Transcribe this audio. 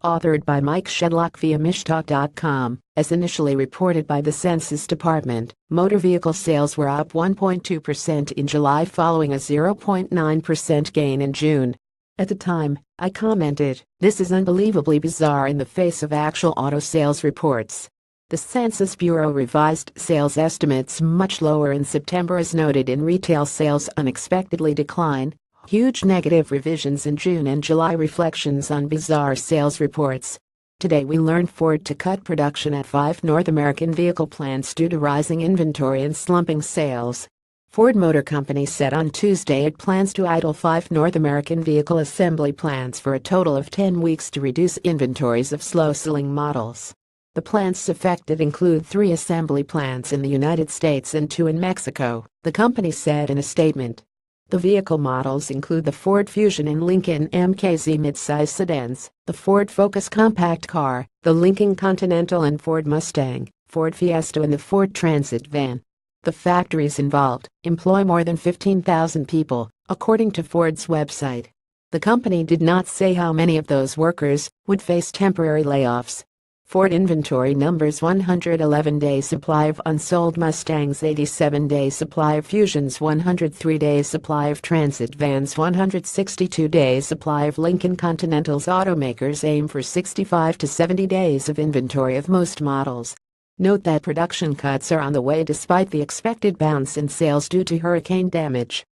Authored by Mike Shedlock via Mishtalk.com, as initially reported by the Census Department, motor vehicle sales were up 1.2% in July following a 0.9% gain in June. At the time, I commented, "This is unbelievably bizarre in the face of actual auto sales reports." The Census Bureau revised sales estimates much lower in September as noted in retail sales unexpectedly decline. Huge negative revisions in June and July reflections on bizarre sales reports. Today we learned Ford to cut production at 5 North American vehicle plants due to rising inventory and slumping sales. Ford Motor Company said on Tuesday it plans to idle 5 North American vehicle assembly plants for a total of 10 weeks to reduce inventories of slow-selling models. The plants affected include 3 assembly plants in the United States and 2 in Mexico, the company said in a statement. The vehicle models include the Ford Fusion and Lincoln MKZ midsize sedans, the Ford Focus compact car, the Lincoln Continental and Ford Mustang, Ford Fiesta and the Ford Transit van. The factories involved employ more than 15,000 people, according to Ford's website. The company did not say how many of those workers would face temporary layoffs. Ford inventory numbers 111-day supply of unsold Mustangs, 87-day supply of Fusions, 103-day supply of Transit vans, 162-day supply of Lincoln Continentals. Automakers aim for 65 to 70 days of inventory of most models. Note that production cuts are on the way despite the expected bounce in sales due to hurricane damage.